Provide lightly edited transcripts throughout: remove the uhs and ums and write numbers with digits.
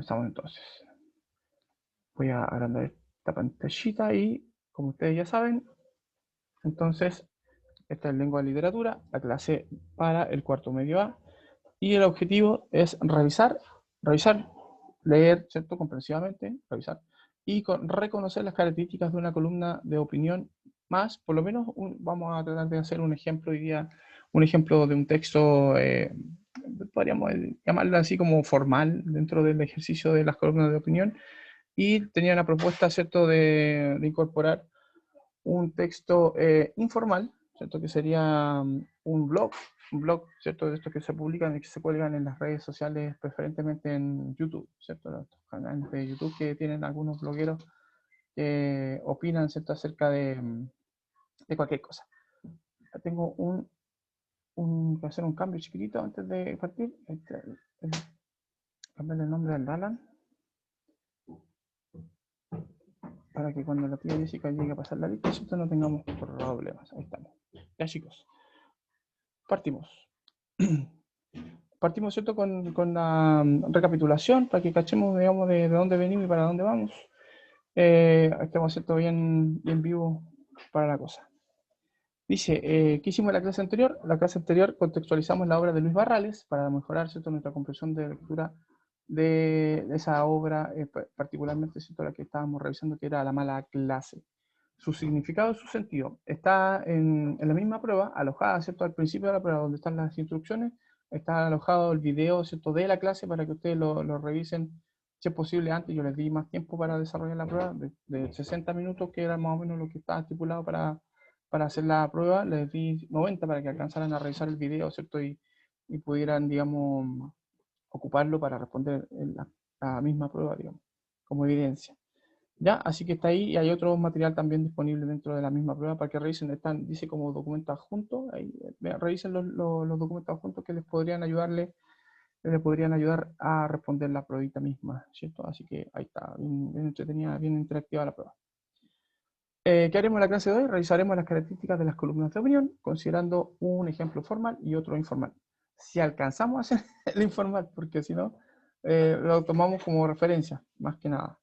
comenzamos entonces. Voy a agrandar esta pantallita y, como ustedes ya saben, entonces, esta es lengua de literatura, la clase para el cuarto medio A, y el objetivo es revisar, leer, ¿cierto? Comprensivamente, revisar, y reconocer las características de una columna de opinión más, por lo menos vamos a tratar de hacer un ejemplo hoy día, un ejemplo de un texto, podríamos llamarlo así como formal dentro del ejercicio de las columnas de opinión, y tenía una propuesta, ¿cierto?, de incorporar un texto informal, ¿cierto?, que sería un blog, ¿cierto?, de estos que se publican y que se cuelgan en las redes sociales, preferentemente en YouTube, ¿cierto?, los canales de YouTube que tienen algunos blogueros que opinan, ¿cierto?, acerca de cualquier cosa. Tengo que hacer un cambio chiquitito antes de partir. Cambiar el nombre al Alan para que cuando la tía Jessica llegue a pasar la lista, ¿cierto?, no tengamos problemas. Ahí estamos. Ya, chicos, partimos. Partimos, ¿cierto?, con la recapitulación para que cachemos, digamos, de dónde venimos y para dónde vamos. Estamos, ¿cierto?, bien vivo para la cosa. Dice, ¿qué hicimos en la clase anterior? En la clase anterior contextualizamos la obra de Luis Barrales para mejorar, ¿cierto?, nuestra comprensión de lectura de esa obra, particularmente, ¿cierto?, la que estábamos revisando, que era La mala clase. Su significado y su sentido está en la misma prueba, alojada, ¿cierto?, al principio de la prueba, donde están las instrucciones, está alojado el video, ¿cierto?, de la clase para que ustedes lo revisen, si es posible antes. Yo les di más tiempo para desarrollar la prueba, de 60 minutos, que era más o menos lo que estaba estipulado para hacer la prueba, les di 90 para que alcanzaran a revisar el video, ¿cierto?, y pudieran, digamos, ocuparlo para responder en la misma prueba, digamos, como evidencia. ¿Ya? Así que está ahí, y hay otro material también disponible dentro de la misma prueba para que revisen. Dice como documento adjunto, ahí, revisen los documentos adjuntos que les podrían ayudar a responder la pruebita misma, ¿cierto? Así que ahí está, bien entretenida, bien interactiva la prueba. ¿Qué haremos en la clase de hoy? Revisaremos las características de las columnas de opinión, considerando un ejemplo formal y otro informal. Si alcanzamos a hacer el informal, porque si no, lo tomamos como referencia, más que nada.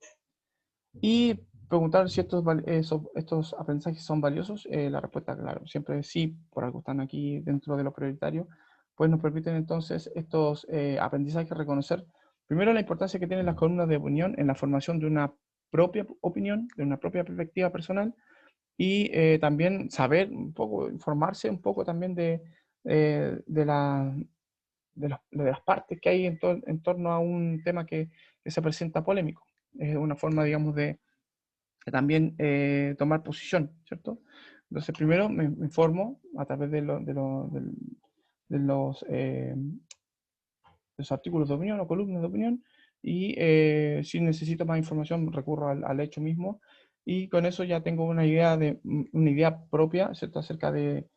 Y preguntar si estos aprendizajes son valiosos. La respuesta, claro, siempre es sí, por algo están aquí dentro de lo prioritario. Pues nos permiten entonces estos aprendizajes reconocer, primero, la importancia que tienen las columnas de opinión en la formación de una propia opinión, de una propia perspectiva personal, y también saber un poco, informarse un poco también de las partes que hay en torno a un tema que se presenta polémico. Es una forma, digamos, de también tomar posición, ¿cierto? Entonces, primero me informo a través de los artículos de opinión o columnas de opinión, y si necesito más información recurro al hecho mismo, y con eso ya tengo una idea propia, ¿cierto?, acerca de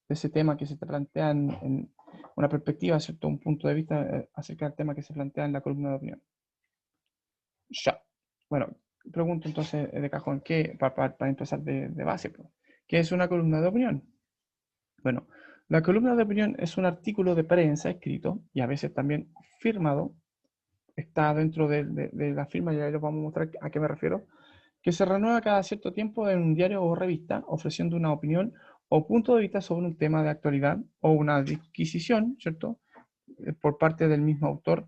ese tema que se te plantea en una perspectiva, ¿cierto?, un punto de vista acerca del tema que se plantea en la columna de opinión. Ya. Bueno, pregunto entonces de cajón, para empezar de base, ¿qué es una columna de opinión? Bueno, la columna de opinión es un artículo de prensa escrito y a veces también firmado, está dentro de la firma, y ahí les vamos a mostrar a qué me refiero, que se renueva cada cierto tiempo en un diario o revista, ofreciendo una opinión o punto de vista sobre un tema de actualidad o una disquisición, ¿cierto?, por parte del mismo autor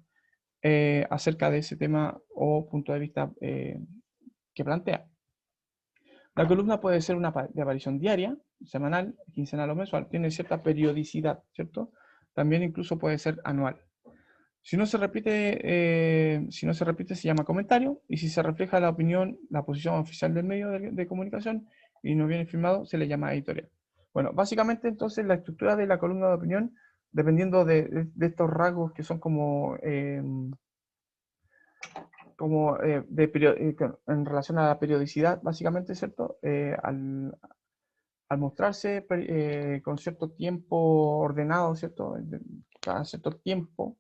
acerca de ese tema o punto de vista que plantea. La columna puede ser de aparición diaria, semanal, quincenal o mensual. Tiene cierta periodicidad, ¿cierto? También incluso puede ser anual. Si no se repite se llama comentario, y si se refleja la opinión, la posición oficial del medio de comunicación y no viene firmado, se le llama editorial. Bueno, básicamente entonces la estructura de la columna de opinión, dependiendo de estos rasgos que son como en relación a la periodicidad, básicamente, ¿cierto? Al mostrarse con cierto tiempo ordenado, ¿cierto? Cada cierto tiempo,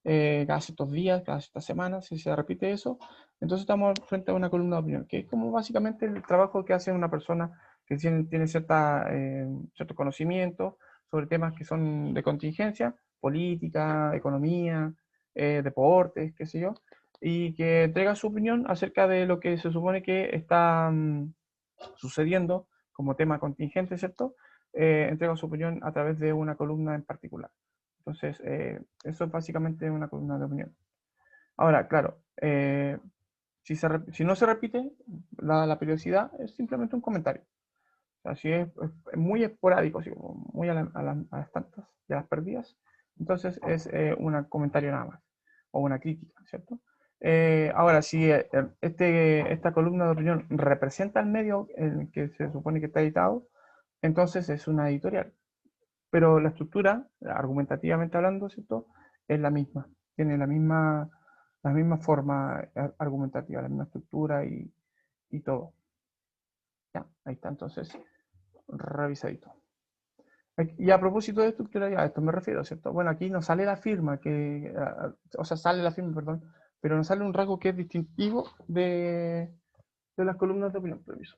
cada ciertos días, cada ciertas semanas, si se repite eso, entonces estamos frente a una columna de opinión, que es como básicamente el trabajo que hace una persona que tiene cierto conocimiento sobre temas que son de contingencia, política, economía, deportes, qué sé yo, y que entrega su opinión acerca de lo que se supone que está sucediendo como tema contingente, ¿cierto? Entrega su opinión a través de una columna en particular. Entonces, eso es básicamente una columna de opinión. Ahora, claro, si no se repite la periodicidad, es simplemente un comentario. O sea, si es muy esporádico, así como muy a las tantas, ya las perdidas, entonces es un comentario nada más, o una crítica, ¿cierto? Ahora, si esta columna de opinión representa el medio en el que se supone que está editado, entonces es una editorial. Pero la estructura, argumentativamente hablando, ¿cierto? Es la misma, tiene la misma forma argumentativa, la misma estructura y todo. Ya, ahí está, entonces, revisadito. Y a propósito de estructura, ya a esto me refiero, ¿cierto? Bueno, aquí nos sale la firma, o sea, sale la firma, perdón, pero nos sale un rasgo que es distintivo de las columnas de opinión, permiso,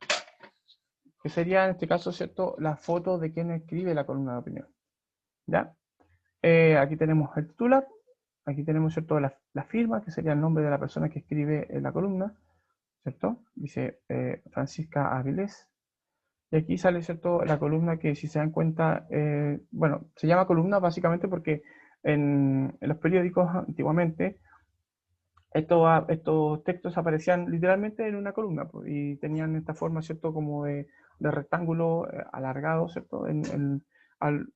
que sería en este caso, ¿cierto? La foto de quien escribe la columna de opinión, ¿ya? Aquí tenemos el titular, aquí tenemos, ¿cierto? La firma, que sería el nombre de la persona que escribe en la columna, ¿cierto? Dice Francisca Avilés. Y aquí sale, ¿cierto? La columna que, si se dan cuenta, bueno, se llama columna básicamente porque en los periódicos antiguamente estos textos aparecían literalmente en una columna pues, y tenían esta forma, ¿cierto? Como de rectángulo alargado, ¿cierto? Al,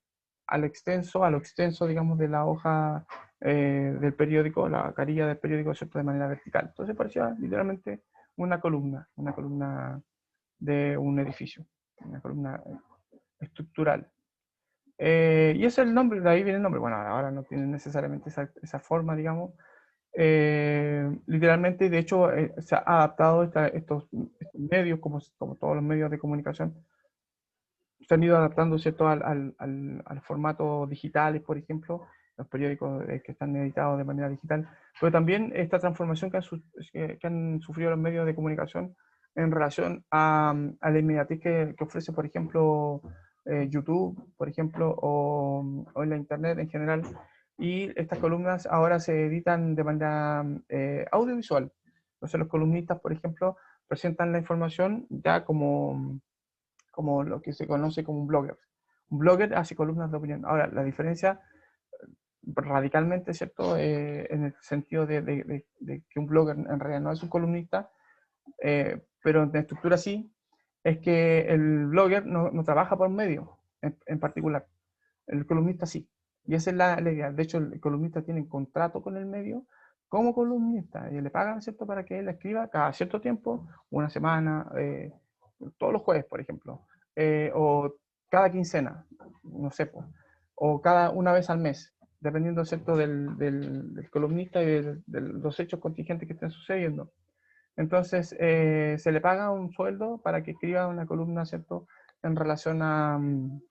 a lo extenso, digamos, de la hoja del periódico, la carilla del periódico, ¿cierto? De manera vertical. Entonces parecía literalmente una columna de un edificio, una columna estructural. Y ese es el nombre, de ahí viene el nombre. Bueno, ahora no tiene necesariamente esa forma, digamos. Literalmente, de hecho, se ha adaptado estos medios, como todos los medios de comunicación, se han ido adaptando, ¿cierto? Al formato digitales, por ejemplo, los periódicos que están editados de manera digital, pero también esta transformación que han sufrido los medios de comunicación en relación a la inmediatez que ofrece, por ejemplo, YouTube, por ejemplo, o en la Internet en general. Y estas columnas ahora se editan de manera audiovisual. Entonces los columnistas, por ejemplo, presentan la información ya como lo que se conoce como un blogger. Un blogger hace columnas de opinión. Ahora, la diferencia radicalmente, ¿cierto? En el sentido de que un blogger en realidad no es un columnista, pero en estructura sí, es que el blogger no trabaja por un medio en particular. El columnista sí. Y esa es la idea. De hecho, el columnista tiene un contrato con el medio como columnista y le pagan, ¿cierto?, para que él escriba cada cierto tiempo, una semana, todos los jueves, por ejemplo, o cada quincena, no sé, o cada una vez al mes, dependiendo, ¿cierto?, del columnista y de los hechos contingentes que estén sucediendo. Entonces, se le paga un sueldo para que escriba una columna, ¿cierto?, en relación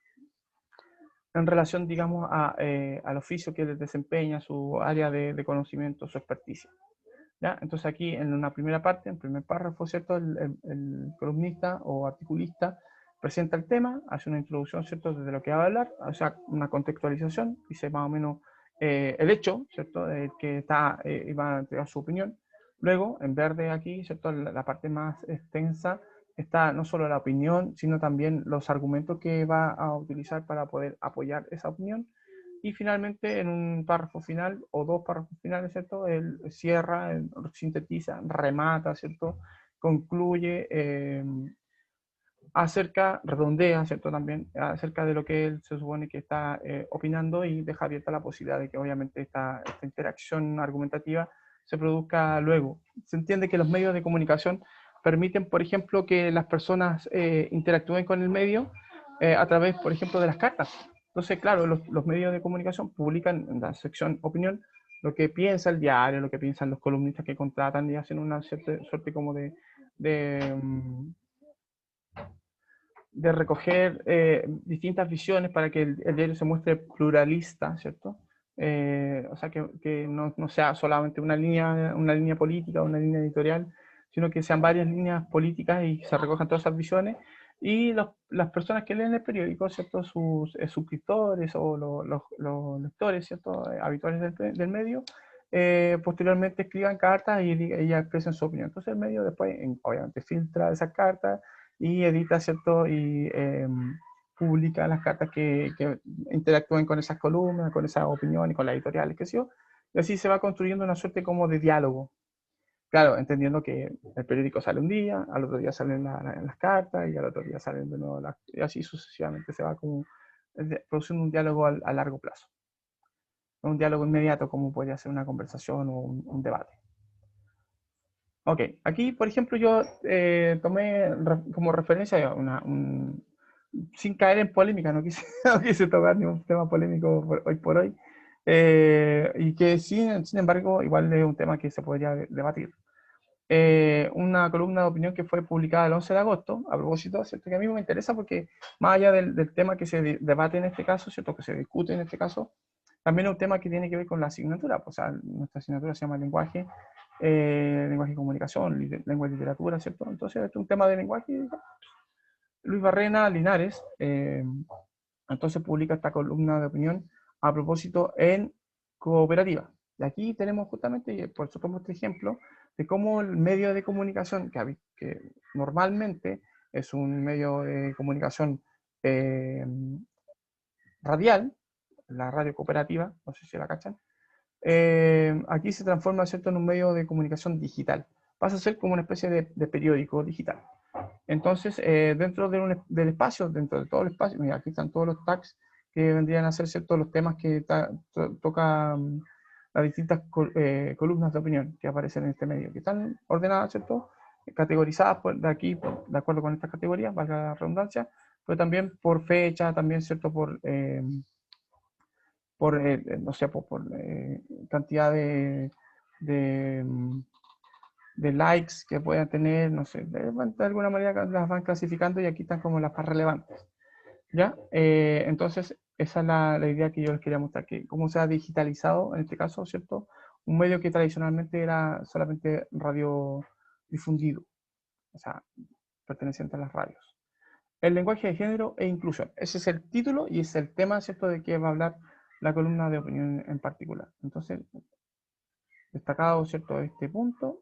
digamos, al oficio que desempeña, su área de conocimiento, su experticia. ¿Ya? Entonces aquí en una primera parte, en el primer párrafo, ¿cierto? El columnista o articulista presenta el tema, hace una introducción, ¿cierto? Desde lo que va a hablar, o sea, una contextualización, dice más o menos el hecho, ¿cierto? Que va a entregar su opinión. Luego, en verde aquí, ¿cierto? La parte más extensa está no solo la opinión, sino también los argumentos que va a utilizar para poder apoyar esa opinión. Y finalmente, en un párrafo final o dos párrafos finales, ¿cierto? Él cierra, sintetiza, remata, ¿cierto? Concluye redondea, ¿cierto? También acerca de lo que él se supone que está opinando y deja abierta la posibilidad de que obviamente esta interacción argumentativa se produzca luego. Se entiende que los medios de comunicación permiten, por ejemplo, que las personas interactúen con el medio a través, por ejemplo, de las cartas. Entonces, claro, los medios de comunicación publican en la sección opinión lo que piensa el diario, lo que piensan los columnistas que contratan y hacen una suerte como de de recoger distintas visiones para que el diario se muestre pluralista, ¿cierto? O sea, que no sea solamente una línea política, una línea editorial, sino que sean varias líneas políticas y se recojan todas esas visiones. Y las personas que leen el periódico, ¿cierto? Sus suscriptores o los lectores, ¿cierto? Habituales del medio, posteriormente escriban cartas y ellas expresen su opinión. Entonces el medio después, obviamente, filtra esas cartas y edita, ¿cierto? Y publica las cartas que interactúen con esas columnas, con esas opiniones, con las editoriales, qué sé yo. Y así se va construyendo una suerte como de diálogo. Claro, entendiendo que el periódico sale un día, al otro día salen las cartas y al otro día salen de nuevo y así sucesivamente se va como produciendo un diálogo a largo plazo. No un diálogo inmediato como podría ser una conversación o un debate. Ok, aquí por ejemplo yo tomé como referencia sin caer en polémica, no quise, no quise tocar ningún tema polémico hoy por hoy, y que sin embargo igual es un tema que se podría debatir. Una columna de opinión que fue publicada el 11 de agosto, a propósito, ¿cierto? Que a mí me interesa porque más allá del tema que se debate en este caso, ¿cierto? Que se discute en este caso, también es un tema que tiene que ver con la asignatura, pues, o sea, nuestra asignatura se llama lenguaje y comunicación, lengua y literatura, ¿cierto? Entonces, este es un tema de lenguaje. Luis Barrena Linares, entonces publica esta columna de opinión a propósito en Cooperativa. Y aquí tenemos justamente, y por supuesto, este ejemplo de cómo el medio de comunicación, que normalmente es un medio de comunicación radial, la radio cooperativa, no sé si la cachan, aquí se transforma, ¿cierto?, en un medio de comunicación digital. Pasa a ser como una especie de periódico digital. Entonces, dentro del espacio, dentro de todo el espacio, mira, aquí están todos los tags que vendrían a ser, ¿cierto?, los temas que toca las distintas columnas de opinión que aparecen en este medio, que están ordenadas, ¿cierto?, categorizadas de aquí, de acuerdo con estas categorías, valga la redundancia, pero también por fecha, también, ¿cierto?, no sé, por cantidad de, de likes que puedan tener, no sé, de alguna manera las van clasificando y aquí están como las más relevantes, ¿ya? Entonces, esa es la idea que yo les quería mostrar, que cómo se ha digitalizado, en este caso, ¿cierto? Un medio que tradicionalmente era solamente radio difundido, o sea, perteneciente a las radios. El lenguaje de género e inclusión. Ese es el título y es el tema, ¿cierto?, de que va a hablar la columna de opinión en particular. Entonces, destacado, ¿cierto?, este punto.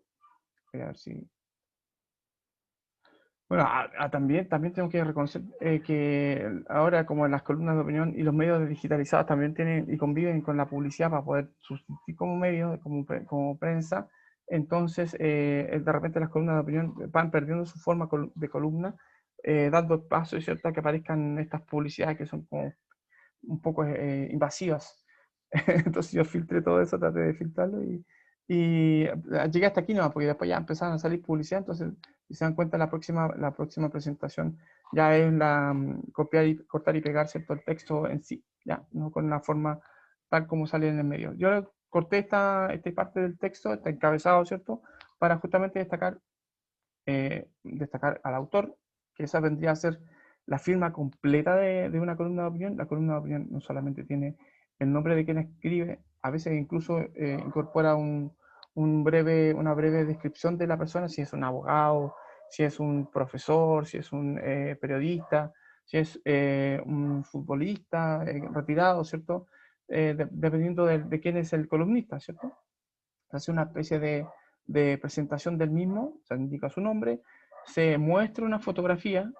Voy a ver si... Bueno, también tengo que reconocer que ahora como las columnas de opinión y los medios digitalizados también tienen y conviven con la publicidad para poder subsistir como medio, como prensa, entonces de repente las columnas de opinión van perdiendo su forma de columna, dando espacio, ¿cierto?, a que aparezcan estas publicidades que son como un poco invasivas. Entonces yo filtré todo eso, traté de filtrarlo y llegué hasta aquí no, porque después ya empezaron a salir publicidad, entonces si se dan cuenta la próxima presentación ya es copiar y cortar y pegar, ¿cierto?, el texto en sí, ya, no con la forma tal como sale en el medio. Yo corté esta parte del texto, este encabezado, ¿cierto?, para justamente destacar al autor, que esa vendría a ser la firma completa de una columna de opinión. La columna de opinión no solamente tiene el nombre de quien escribe, a veces incluso incorpora una breve descripción de la persona, si es un abogado, si es un profesor, si es un periodista, si es un futbolista retirado, ¿cierto? Dependiendo de quién es el columnista, ¿cierto? Hace una especie de presentación del mismo, se indica su nombre, se muestra una fotografía,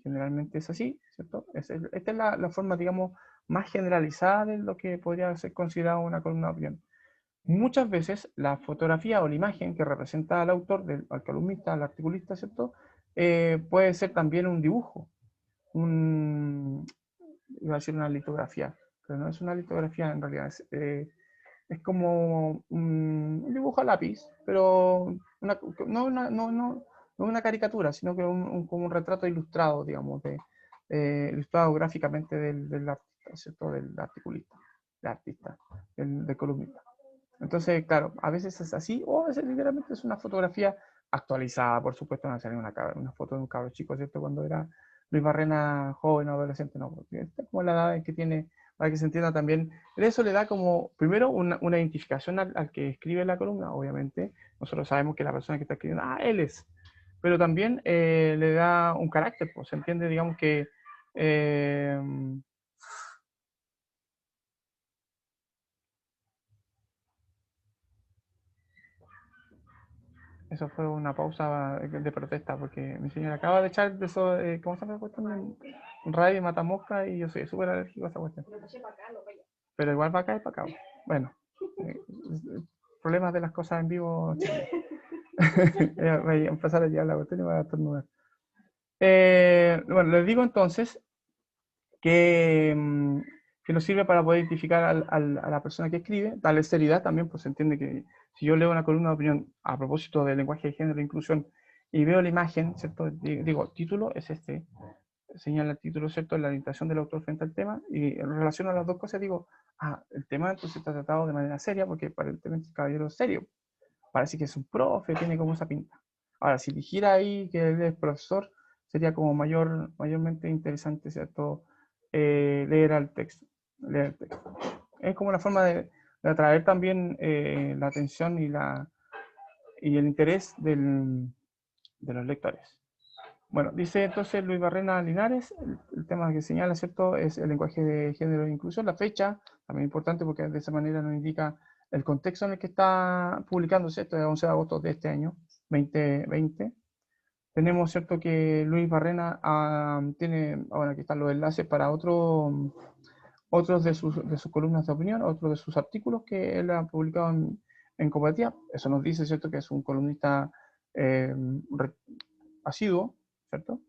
generalmente es así, ¿cierto? Esta es la forma, digamos, más generalizada de lo que podría ser considerado una columna de opinión. Muchas veces la fotografía o la imagen que representa al autor, al columnista, al articulista, ¿cierto? Puede ser también un dibujo, iba a decir una litografía, pero no es una litografía en realidad, es como un dibujo a lápiz, pero no una caricatura, sino que como un retrato ilustrado, digamos, ilustrado gráficamente del artista, ¿cierto? Del articulista, del artista, del columnista. Entonces, claro, a veces es así, o a veces literalmente es una fotografía actualizada, por supuesto, no sale una foto de un cabro chico, ¿cierto? Cuando era Luis Barrena joven o adolescente, no, porque esta es como la edad en que tiene, para que se entienda también. Eso le da como, primero, una identificación al que escribe la columna, obviamente. Nosotros sabemos que la persona que está escribiendo, él es. Pero también le da un carácter, pues se entiende, digamos que eh, Eso fue una pausa de protesta porque mi señora acaba de echar de eso, ¿cómo se llama la cuestión? Radio mata mosca y yo soy súper alérgico a esa cuestión. Pero igual va acá y para acá. Bueno, eh, problemas de las cosas en vivo. Voy a empezar a llevar la cuestión y voy a estornudar. Bueno, les digo entonces que, que nos sirve para poder identificar a la persona que escribe, darle seriedad también, pues se entiende que si yo leo una columna de opinión a propósito del lenguaje de género e inclusión y veo la imagen, ¿cierto? Digo, título es este, señala el título, ¿cierto? La orientación del autor frente al tema y en relación a las dos cosas digo, el tema entonces está tratado de manera seria porque aparentemente el caballero es serio, parece que es un profe, tiene como esa pinta. Ahora, si dijera ahí que él es profesor, sería como mayormente interesante, ¿cierto? Leer el texto. Leer el texto. Es como una forma de atraer también la atención y el interés de los lectores. Bueno, dice entonces Luis Barrena Linares, el tema que señala, ¿cierto? Es el lenguaje de género e inclusión, la fecha, también importante porque de esa manera nos indica el contexto en el que está publicándose, esto es 11 de agosto de este año, 2020. Tenemos, ¿cierto?, que Luis Barrena tiene, ahora aquí están los enlaces para otros de sus columnas de opinión, otros de sus artículos que él ha publicado en Copatía. Eso nos dice, ¿cierto?, que es un columnista eh, asiduo, ¿cierto?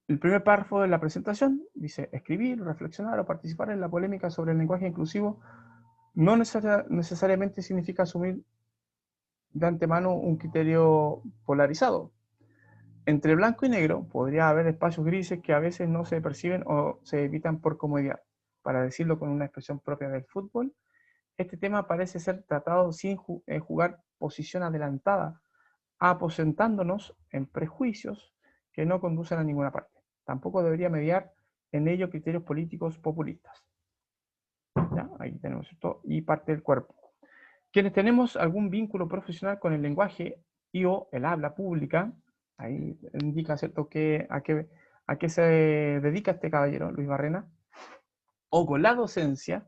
El primer párrafo de la presentación dice: escribir, reflexionar o participar en la polémica sobre el lenguaje inclusivo no necesariamente significa asumir de antemano un criterio polarizado. Entre blanco y negro podría haber espacios grises que a veces no se perciben o se evitan por comodidad. Para decirlo con una expresión propia del fútbol, este tema parece ser tratado sin jugar posición adelantada, aposentándonos en prejuicios que no conducen a ninguna parte. Tampoco debería mediar en ello criterios políticos populistas. ¿Ya? Ahí tenemos esto y parte del cuerpo. Quienes tenemos algún vínculo profesional con el lenguaje y o el habla pública, ahí indica, ¿cierto?, a qué se dedica este caballero, Luis Barrena, o con la docencia,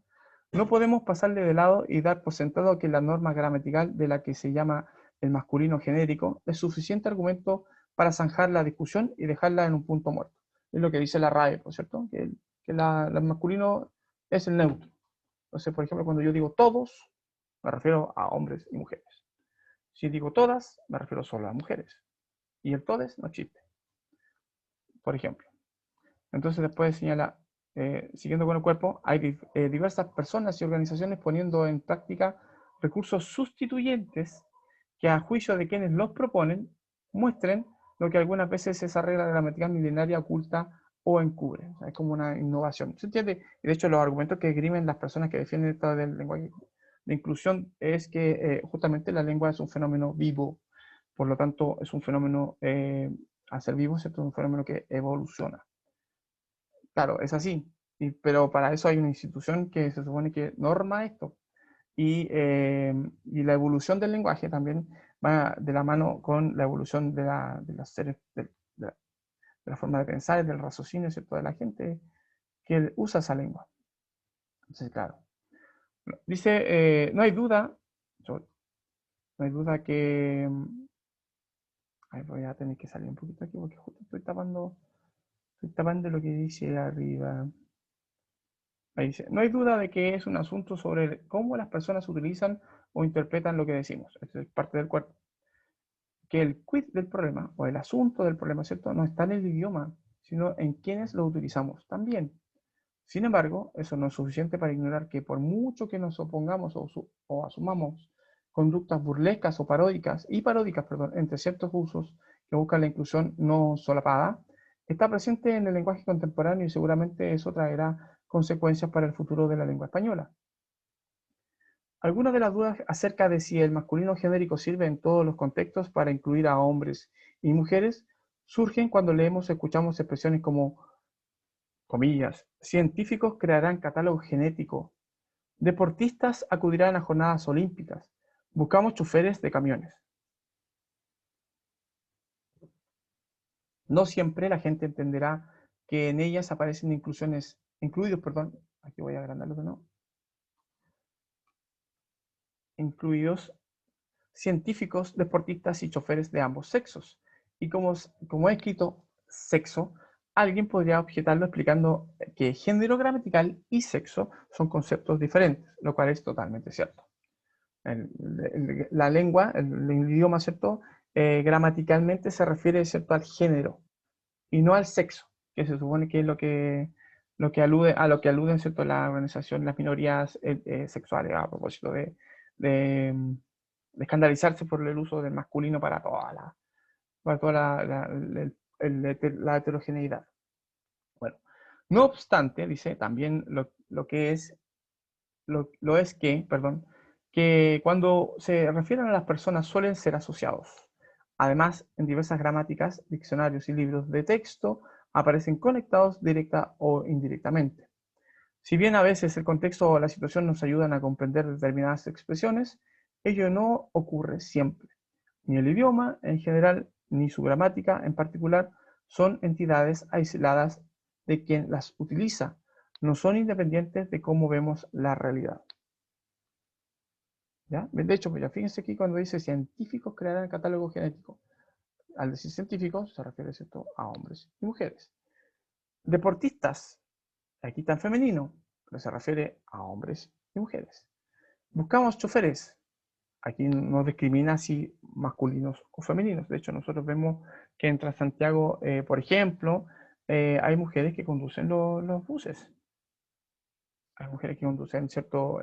no podemos pasarle de lado y dar por sentado que la norma gramatical de la que se llama el masculino genérico es suficiente argumento para zanjar la discusión y dejarla en un punto muerto. Es lo que dice la RAE, ¿por cierto? Que el masculino es el neutro. Entonces, por ejemplo, cuando yo digo todos, me refiero a hombres y mujeres. Si digo todas, me refiero solo a mujeres. Y el todes no existe, por ejemplo. Entonces después señala, siguiendo con el cuerpo, hay diversas personas y organizaciones poniendo en práctica recursos sustituyentes que a juicio de quienes los proponen muestren lo que algunas veces esa regla gramatical milenaria oculta o encubre. O sea, es como una innovación. ¿Se entiende? Y de hecho los argumentos que esgrimen las personas que defienden esto del lenguaje de inclusión es que justamente la lengua es un fenómeno vivo, por lo tanto es un fenómeno, al ser vivo, ¿cierto? Es un fenómeno que evoluciona. Claro, es así, pero para eso hay una institución que se supone que norma esto. Y la evolución del lenguaje también va de la mano con la evolución de las seres, de la forma de pensar, del raciocinio, ¿cierto?, de la gente que usa esa lengua. Entonces, claro. Dice, no hay duda, no hay duda que... Ay, voy a tener que salir un poquito aquí porque justo estoy tapando lo que dice arriba. Ahí dice, no hay duda de que es un asunto sobre cómo las personas utilizan o interpretan lo que decimos. Esto es parte del cuerpo. Que el quid del problema o el asunto del problema, ¿cierto?, no está en el idioma, sino en quienes lo utilizamos también. Sin embargo, eso no es suficiente para ignorar que por mucho que nos opongamos o asumamos conductas burlescas o paródicas, entre ciertos usos que buscan la inclusión no solapada, está presente en el lenguaje contemporáneo y seguramente eso traerá consecuencias para el futuro de la lengua española. Algunas de las dudas acerca de si el masculino genérico sirve en todos los contextos para incluir a hombres y mujeres surgen cuando leemos o escuchamos expresiones como, comillas, científicos crearán catálogo genético, deportistas acudirán a jornadas olímpicas, buscamos choferes de camiones. No siempre la gente entenderá que en ellas aparecen aquí voy a agrandarlo de nuevo, incluidos científicos, deportistas y choferes de ambos sexos. Y como he escrito sexo, alguien podría objetarlo explicando que género gramatical y sexo son conceptos diferentes, lo cual es totalmente cierto. La lengua, el idioma, ¿cierto? Gramaticalmente se refiere, ¿cierto?, al género y no al sexo, que se supone que es lo que alude a lo que aluden, ¿cierto?, la organización de las minorías sexuales, a propósito de, de escandalizarse por el uso del masculino para toda la heterogeneidad. Bueno, no obstante, dice también lo que es, lo es que, perdón, que cuando se refieren a las personas suelen ser asociados. Además, en diversas gramáticas, diccionarios y libros de texto aparecen conectados directa o indirectamente. Si bien a veces el contexto o la situación nos ayudan a comprender determinadas expresiones, ello no ocurre siempre. Ni el idioma en general, ni su gramática en particular, son entidades aisladas de quien las utiliza, no son independientes de cómo vemos la realidad. ¿Ya? De hecho, pues ya fíjense aquí cuando dice científicos crearán el catálogo genético. Al decir científicos se refiere, ¿cierto?, a hombres y mujeres. Deportistas, aquí está en femenino, pero se refiere a hombres y mujeres. Buscamos choferes, aquí no discrimina si masculinos o femeninos. De hecho, nosotros vemos que en Transantiago, por ejemplo, hay mujeres que conducen los buses. Hay mujeres que conducen ciertos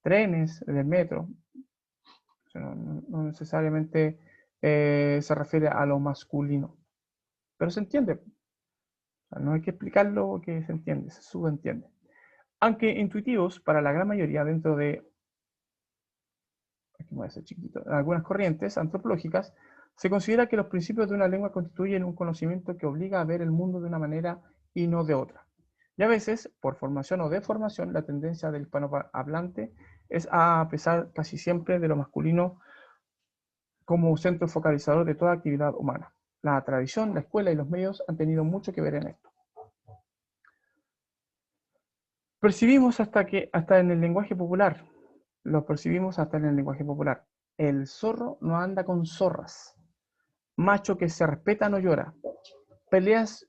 trenes del metro. O sea, no necesariamente se refiere a lo masculino. Pero se entiende. O sea, no hay que explicarlo porque se entiende, se subentiende. Aunque intuitivos para la gran mayoría dentro de, aquí voy a hacer chiquito, en algunas corrientes antropológicas, se considera que los principios de una lengua constituyen un conocimiento que obliga a ver el mundo de una manera y no de otra. Y a veces, por formación o deformación, la tendencia del hispanohablante es a pesar casi siempre de lo masculino como centro focalizador de toda actividad humana. La tradición, la escuela y los medios han tenido mucho que ver en esto. Percibimos hasta en el lenguaje popular, lo percibimos hasta en el lenguaje popular. El zorro no anda con zorras. Macho que se respeta no llora. Peleas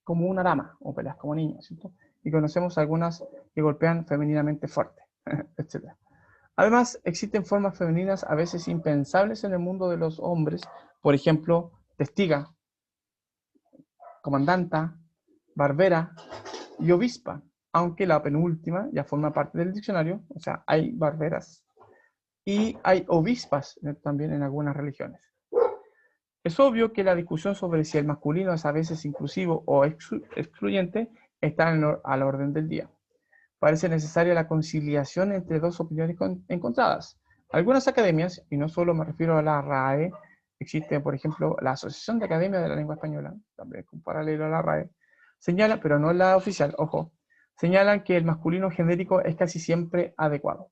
como una dama o peleas como niña, ¿cierto? Y conocemos algunas que golpean femeninamente fuerte, etc. Además, existen formas femeninas a veces impensables en el mundo de los hombres, por ejemplo, testiga, comandanta, barbera y obispa, aunque la penúltima ya forma parte del diccionario, o sea, hay barberas y hay obispas también en algunas religiones. Es obvio que la discusión sobre si el masculino es a veces inclusivo o excluyente está a la orden del día. Parece necesaria la conciliación entre dos opiniones encontradas. Algunas academias, y no solo me refiero a la RAE, existe, por ejemplo, la Asociación de Academias de la Lengua Española, también con paralelo a la RAE, señala, pero no la oficial, ojo, señalan que el masculino genérico es casi siempre adecuado.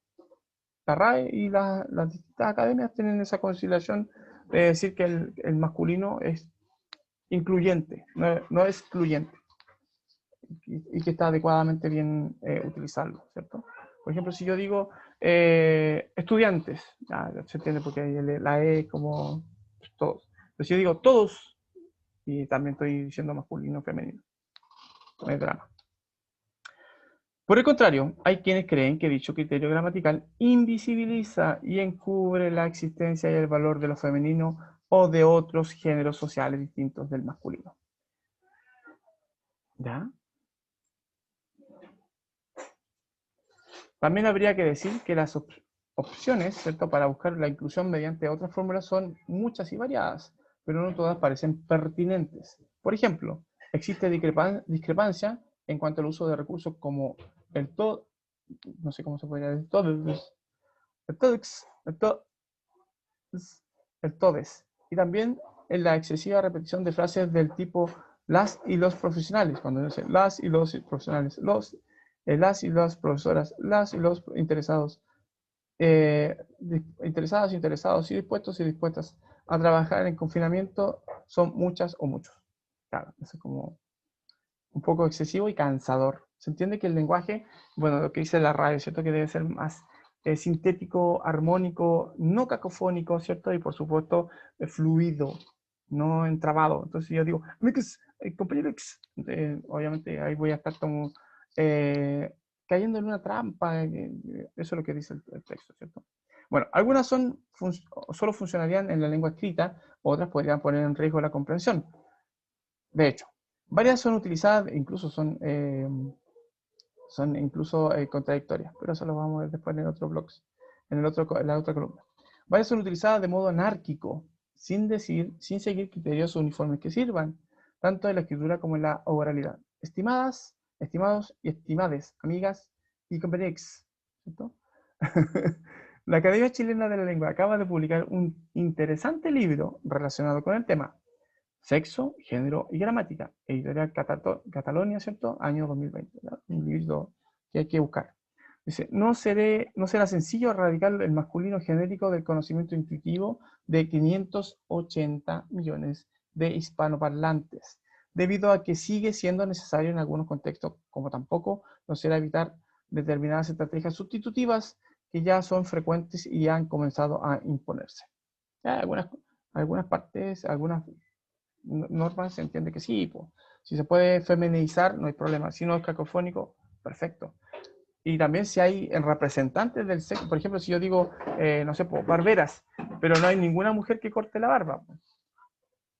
La RAE y las distintas academias tienen esa conciliación de decir que el masculino es incluyente, no es excluyente, y que está adecuadamente bien utilizarlo, ¿cierto? Por ejemplo, si yo digo estudiantes, ya se entiende porque la E es como todos. Pero si yo digo todos, y también estoy diciendo masculino o femenino, no hay drama. Por el contrario, hay quienes creen que dicho criterio gramatical invisibiliza y encubre la existencia y el valor de lo femenino o de otros géneros sociales distintos del masculino. ¿Ya? También habría que decir que las opciones, ¿cierto?, para buscar la inclusión mediante otras fórmulas son muchas y variadas, pero no todas parecen pertinentes. Por ejemplo, existe discrepancia en cuanto al uso de recursos como el todo, no sé cómo se podría decir, el todes, y también en la excesiva repetición de frases del tipo las y los profesionales, cuando dice las y los profesionales, las y las profesoras, las y los interesados, interesadas, interesados y dispuestas a trabajar en confinamiento son muchas o muchos. Claro, eso es como un poco excesivo y cansador. Se entiende que el lenguaje, bueno, lo que dice la RAE, ¿cierto?, que debe ser más sintético, armónico, no cacofónico, ¿cierto? Y por supuesto, fluido, no entrabado. Entonces yo digo, mix, compañero X, obviamente ahí voy a estar como cayendo en una trampa, eso es lo que dice el texto, ¿cierto? Bueno, algunas solo funcionarían en la lengua escrita, otras podrían poner en riesgo la comprensión. De hecho, varias son utilizadas, incluso son incluso contradictorias, pero eso lo vamos a ver después en el otro blog, en la otra columna. Varias son utilizadas de modo anárquico, sin seguir criterios uniformes que sirvan, tanto en la escritura como en la oralidad. Estimadas, estimados y estimades, amigas y compañeros, ¿cierto? La Academia Chilena de la Lengua acaba de publicar un interesante libro relacionado con el tema. Sexo, género y gramática. Editorial Catalonia, ¿cierto? Año 2020. ¿no? Un libro que hay que buscar. Dice, no será sencillo erradicar el masculino genérico del conocimiento intuitivo de 580 millones de hispanoparlantes, debido a que sigue siendo necesario en algunos contextos, como tampoco no será evitar determinadas estrategias sustitutivas que ya son frecuentes y han comenzado a imponerse. Ya, algunas partes, algunas normas se entiende que sí, pues. Si se puede feminizar, no hay problema. Si no es cacofónico, perfecto. Y también si hay representantes del sexo, por ejemplo, si yo digo, no sé, pues, barberas, pero no hay ninguna mujer que corte la barba, pues.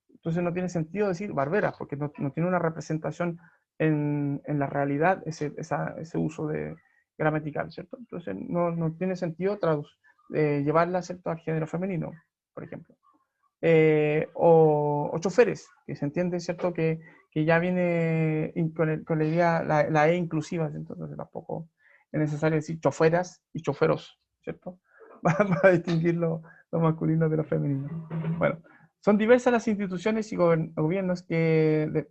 Entonces no tiene sentido decir barberas, porque no tiene una representación en la realidad ese uso gramatical, ¿cierto? Entonces no tiene sentido llevarla, ¿cierto?, al género femenino, por ejemplo. O choferes, que se entiende, ¿cierto?, que ya viene con la idea, la E inclusiva, entonces tampoco es necesario decir choferas y choferos, ¿cierto? Para distinguir lo masculino de lo femenino. Bueno, son diversas las instituciones y gobiernos de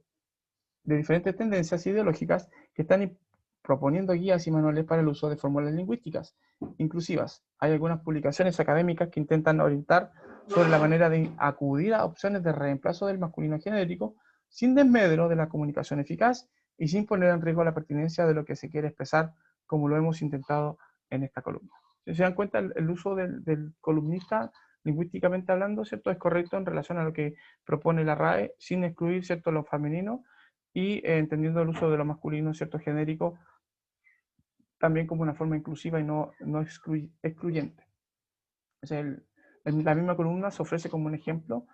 diferentes tendencias ideológicas que están proponiendo guías y manuales para el uso de fórmulas lingüísticas inclusivas. Hay algunas publicaciones académicas que intentan orientar sobre la manera de acudir a opciones de reemplazo del masculino genérico sin desmedro de la comunicación eficaz y sin poner en riesgo la pertinencia de lo que se quiere expresar, como lo hemos intentado en esta columna. Si se dan cuenta, el uso del columnista, lingüísticamente hablando, ¿cierto?, es correcto en relación a lo que propone la RAE, sin excluir, ¿cierto?, lo femenino y entendiendo el uso de lo masculino, ¿cierto?, genérico, también como una forma inclusiva y no excluyente. O sea, en la misma columna se ofrece como un ejemplo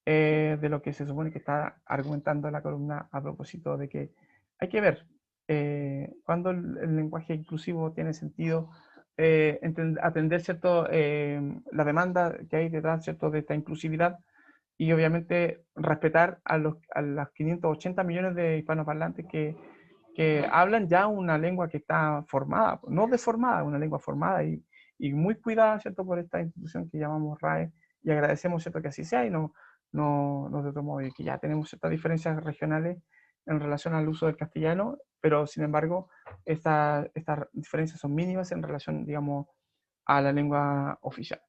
de lo que se supone que está argumentando la columna a propósito de que hay que ver cuando el lenguaje inclusivo tiene sentido, atender, ¿cierto?, la demanda que hay detrás, ¿cierto?, de esta inclusividad y obviamente respetar a los 580 millones de hispanoparlantes que hablan ya una lengua que está formada, no deformada, una lengua formada y muy cuidada, ¿cierto?, por esta institución que llamamos RAE, y agradecemos, ¿cierto?, que así sea, y no de otro modo, y que ya tenemos ciertas diferencias regionales en relación al uso del castellano, pero sin embargo, estas diferencias son mínimas en relación, digamos, a la lengua oficial.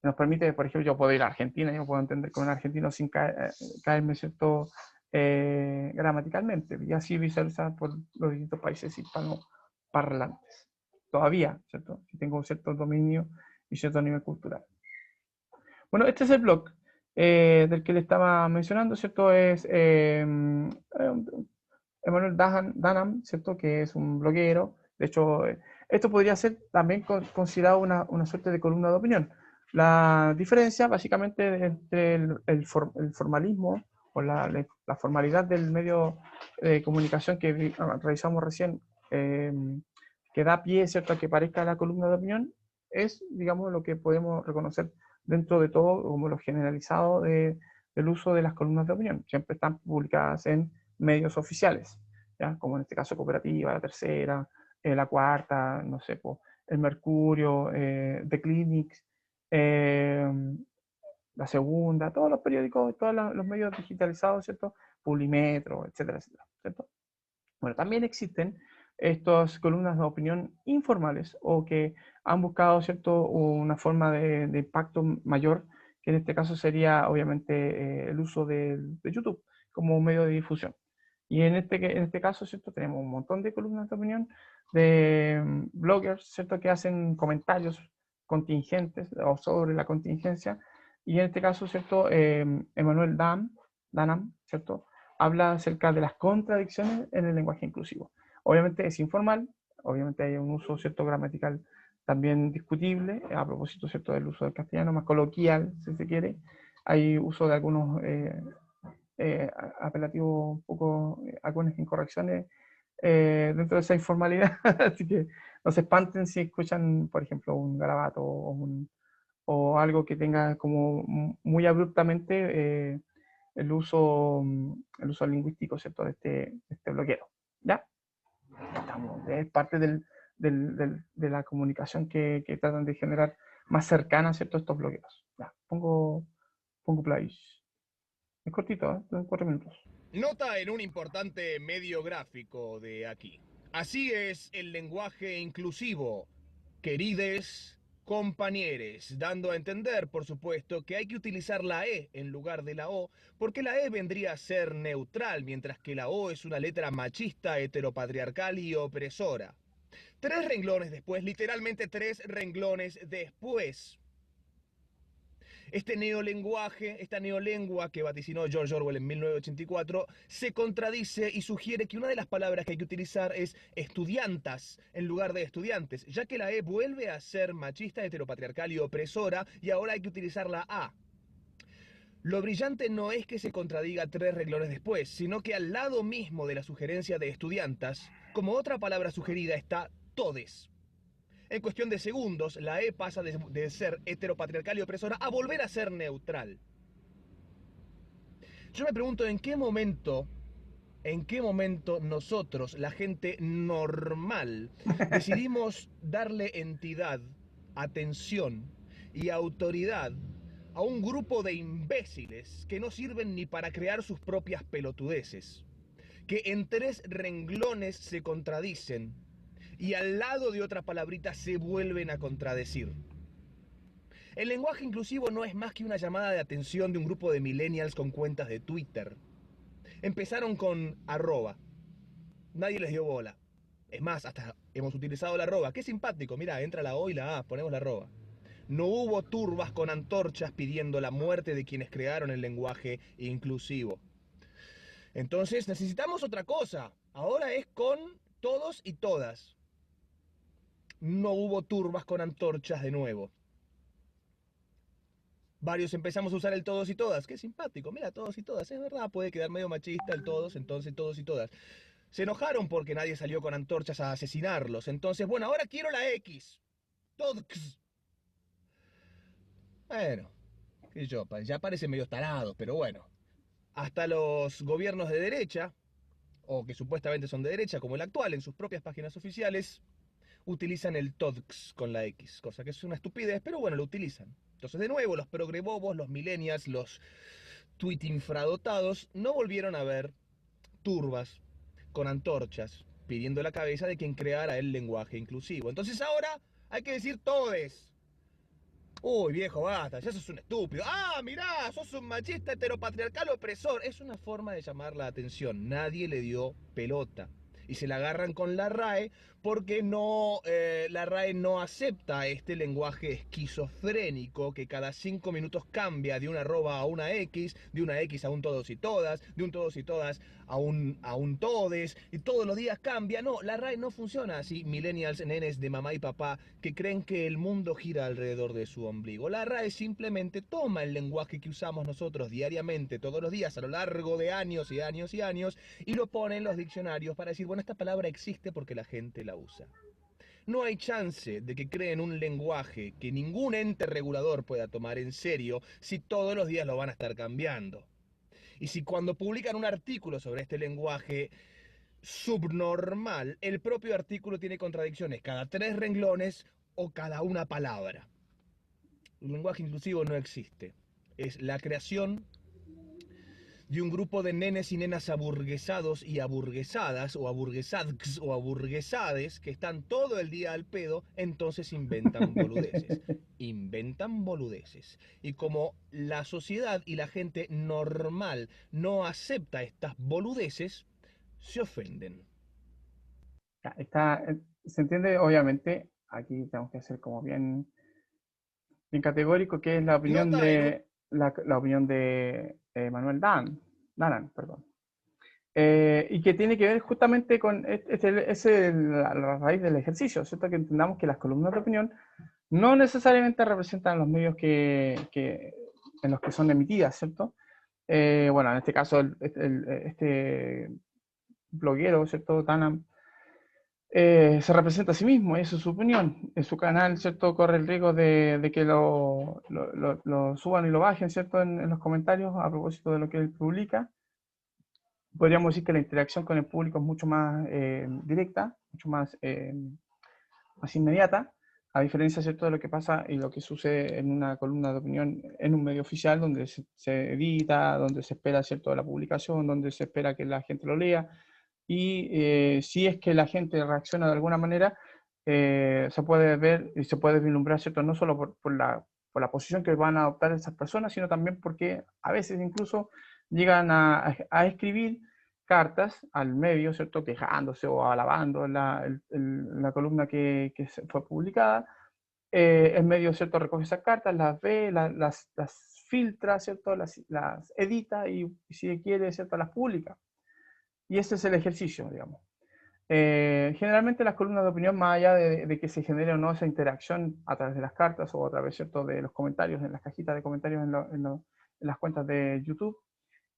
Nos permite, por ejemplo, yo puedo ir a Argentina, yo puedo entender con un argentino sin caerme, ¿cierto?, gramaticalmente, y así viceversa por los distintos países hispanoparlantes. Todavía, ¿cierto? Si tengo cierto dominio y cierto nivel cultural. Bueno, este es el blog del que le estaba mencionando, ¿cierto? Es Emanuel Danham, ¿cierto? Que es un bloguero. De hecho, esto podría ser también considerado una suerte de columna de opinión. La diferencia, básicamente, entre el formalismo o la formalidad del medio de comunicación que revisamos recién, que da pie, ¿cierto?, a que parezca la columna de opinión, es, digamos, lo que podemos reconocer dentro de todo como lo generalizado del uso de las columnas de opinión. Siempre están publicadas en medios oficiales, ¿ya? Como en este caso Cooperativa, La Tercera, La Cuarta, no sé, El Mercurio, The Clinics, La Segunda, todos los periódicos, todos los medios digitalizados, ¿cierto? Publimetro, etcétera, etcétera, ¿cierto? Bueno, también existen estas columnas de opinión informales o que han buscado, ¿cierto?, una forma de impacto mayor, que en este caso sería obviamente el uso de YouTube como medio de difusión. Y en este caso, ¿cierto?, tenemos un montón de columnas de opinión bloggers, ¿cierto? Que hacen comentarios contingentes o sobre la contingencia. Y en este caso, ¿cierto? Emmanuel Danam, ¿cierto? Habla acerca de las contradicciones en el lenguaje inclusivo. Obviamente es informal, obviamente hay un uso, ¿cierto? Gramatical también discutible, a propósito, ¿cierto? Del uso del castellano, más coloquial, si se quiere. Hay uso de algunos apelativos, un poco, algunas incorrecciones dentro de esa informalidad. Así que no se espanten si escuchan, por ejemplo, un garabato o algo que tenga como muy abruptamente el uso lingüístico, ¿cierto? De este bloqueo. ¿Ya? Estamos, es parte de la comunicación que tratan de generar más cercana, ¿cierto? Estos bloqueos. Ya, pongo play. Es cortito, ¿eh? En 4 minutos. Nota en un importante medio gráfico de aquí. Así es el lenguaje inclusivo, querides compañeros, dando a entender, por supuesto, que hay que utilizar la E en lugar de la O, porque la E vendría a ser neutral, mientras que la O es una letra machista, heteropatriarcal y opresora. 3 renglones después, literalmente 3 renglones después, este neolenguaje, esta neolengua que vaticinó George Orwell en 1984, se contradice y sugiere que una de las palabras que hay que utilizar es estudiantas en lugar de estudiantes, ya que la E vuelve a ser machista, heteropatriarcal y opresora, y ahora hay que utilizar la A. Lo brillante no es que se contradiga 3 renglones después, sino que al lado mismo de la sugerencia de estudiantas, como otra palabra sugerida, está todes. En cuestión de segundos, la E pasa de ser heteropatriarcal y opresora a volver a ser neutral. Yo me pregunto en qué momento nosotros, la gente normal, decidimos darle entidad, atención y autoridad a un grupo de imbéciles que no sirven ni para crear sus propias pelotudeces, que en 3 renglones se contradicen y al lado de otra palabrita se vuelven a contradecir. El lenguaje inclusivo no es más que una llamada de atención de un grupo de millennials con cuentas de Twitter. Empezaron con arroba. Nadie les dio bola. Es más, hasta hemos utilizado la arroba. Qué simpático, mira, entra la O y la A, ponemos la arroba. No hubo turbas con antorchas pidiendo la muerte de quienes crearon el lenguaje inclusivo. Entonces necesitamos otra cosa. Ahora es con todos y todas. No hubo turbas con antorchas de nuevo. Varios empezamos a usar el todos y todas. Qué simpático, mira, todos y todas. Es verdad, puede quedar medio machista el todos, entonces todos y todas. Se enojaron porque nadie salió con antorchas a asesinarlos. Entonces, bueno, ahora quiero la X. Todos. Bueno, qué yo, ya parece medio tarados, pero bueno. Hasta los gobiernos de derecha, o que supuestamente son de derecha, como el actual, en sus propias páginas oficiales, utilizan el TODX con la X, cosa que es una estupidez, pero bueno, lo utilizan. Entonces, de nuevo, los progrebobos, los millennials, los tweet infradotados, no volvieron a ver turbas con antorchas pidiendo la cabeza de quien creara el lenguaje inclusivo. Entonces ahora hay que decir todes. Uy, viejo, basta, ya sos un estúpido. Ah, mirá, sos un machista heteropatriarcal opresor. Es una forma de llamar la atención. Nadie le dio pelota. Y se la agarran con la RAE porque no, la RAE no acepta este lenguaje esquizofrénico que cada 5 minutos cambia de una arroba a una X, de una X a un todos y todas, de un todos y todas a un todes, y todos los días cambia. No, la RAE no funciona así. Millennials, nenes de mamá y papá que creen que el mundo gira alrededor de su ombligo. La RAE simplemente toma el lenguaje que usamos nosotros diariamente, todos los días, a lo largo de años y años y años, y lo pone en los diccionarios para decir, bueno, esta palabra existe porque la gente la usa. No hay chance de que creen un lenguaje que ningún ente regulador pueda tomar en serio si todos los días lo van a estar cambiando. Y si cuando publican un artículo sobre este lenguaje subnormal, el propio artículo tiene contradicciones cada 3 renglones o cada una palabra. El lenguaje inclusivo no existe. Es la creación de un grupo de nenes y nenas aburguesados y aburguesadas, o aburguesads o aburguesades, que están todo el día al pedo, entonces inventan boludeces. Inventan boludeces. Y como la sociedad y la gente normal no acepta estas boludeces, se ofenden. Ya, está, se entiende, obviamente, aquí tenemos que ser como bien categórico, que es la opinión Nota en un... de la opinión de Manuel Danan, perdón. Y que tiene que ver justamente con la raíz del ejercicio, ¿cierto? Que entendamos que las columnas de opinión no necesariamente representan los medios en los que son emitidas, ¿cierto? Bueno, en este caso, este bloguero, ¿cierto? Danan, se representa a sí mismo, esa es su opinión. En su canal, ¿cierto? Corre el riesgo de que lo suban y lo bajen, ¿cierto? En los comentarios a propósito de lo que él publica. Podríamos decir que la interacción con el público es mucho más directa, mucho más inmediata, a diferencia, ¿cierto?, de lo que pasa y lo que sucede en una columna de opinión en un medio oficial donde se edita, donde se espera, ¿cierto?, la publicación, donde se espera que la gente lo lea. Y si es que la gente reacciona de alguna manera, se puede ver y se puede vislumbrar, ¿cierto?, no solo por la posición que van a adoptar esas personas, sino también porque a veces incluso llegan a escribir cartas al medio, ¿cierto?, quejándose o alabando la columna que fue publicada. El medio, ¿cierto?, recoge esas cartas, las ve, las filtra, ¿cierto?, las edita y si quiere, ¿cierto?, las publica. Y ese es el ejercicio, digamos. Generalmente las columnas de opinión, más allá de que se genere o no esa interacción a través de las cartas o a través, ¿cierto?, de los comentarios, en las cajitas de comentarios en las cuentas de YouTube,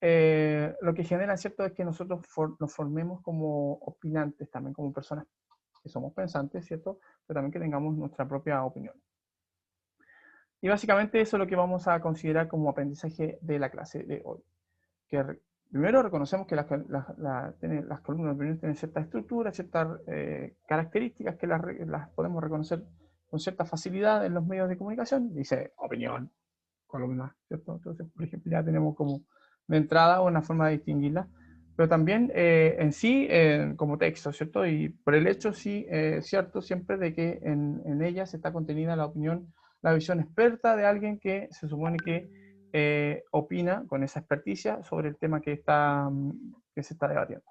lo que genera, ¿cierto?, es que nosotros nos formemos como opinantes, también como personas que somos pensantes, ¿cierto?, pero también que tengamos nuestra propia opinión. Y básicamente eso es lo que vamos a considerar como aprendizaje de la clase de hoy. Que primero reconocemos que las columnas de opinión tienen ciertas estructuras, ciertas características que las podemos reconocer con cierta facilidad en los medios de comunicación. Dice opinión, columna, ¿cierto? Entonces, por ejemplo, ya tenemos como de entrada una forma de distinguirla, pero también en sí como texto, ¿cierto? Y por el hecho, sí, cierto, siempre de que en ellas está contenida la opinión, la visión experta de alguien que se supone que opina con esa experticia sobre el tema que se está debatiendo,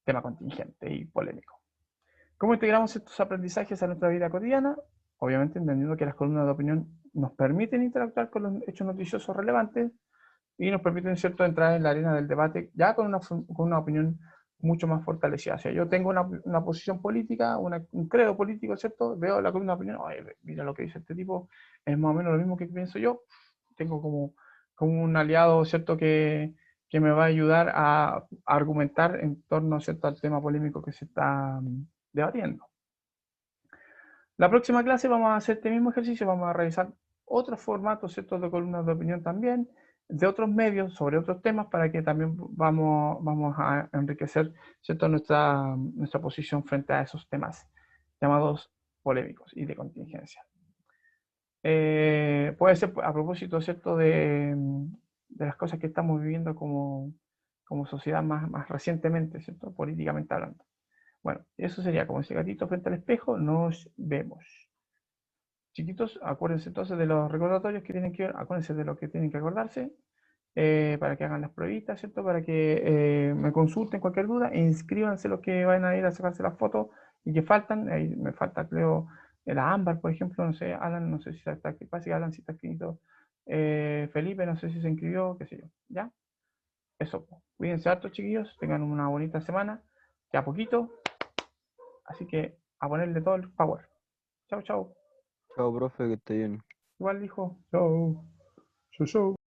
tema contingente y polémico. ¿Cómo integramos estos aprendizajes a nuestra vida cotidiana? Obviamente entendiendo que las columnas de opinión nos permiten interactuar con los hechos noticiosos relevantes y nos permiten, ¿cierto?, entrar en la arena del debate ya con una opinión mucho más fortalecida. O sea, yo tengo una posición política, un credo político, ¿cierto? Veo la columna de opinión, oye, mira lo que dice este tipo, es más o menos lo mismo que pienso yo. Tengo como un aliado, ¿cierto?, que me va a ayudar a argumentar en torno, ¿cierto?, al tema polémico que se está debatiendo. La próxima clase vamos a hacer este mismo ejercicio, vamos a revisar otros formatos, ¿cierto?, de columnas de opinión también, de otros medios, sobre otros temas, para que también vamos a enriquecer, ¿cierto?, nuestra posición frente a esos temas llamados polémicos y de contingencia. Puede ser a propósito, ¿cierto?, de las cosas que estamos viviendo como sociedad más recientemente, ¿cierto?, políticamente hablando. Bueno, eso sería como ese gatito frente al espejo, nos vemos. Chiquitos, acuérdense entonces de los recordatorios que tienen que ver, acuérdense de lo que tienen que acordarse, para que hagan las pruebitas, ¿cierto? Para que me consulten cualquier duda, e inscríbanse los que van a ir a sacarse las fotos y que faltan. Ahí me falta, creo, la Ámbar, por ejemplo, no sé, Alan, no sé si está aquí, parece que Alan sí está escrito. Felipe, no sé si se inscribió, qué sé yo, ¿ya? Eso, cuídense harto, chiquillos, tengan una bonita semana, ya poquito, así que a ponerle todo el power. Chau, chau. Chao, profe, que esté bien. Igual dijo, chau, chau, chau.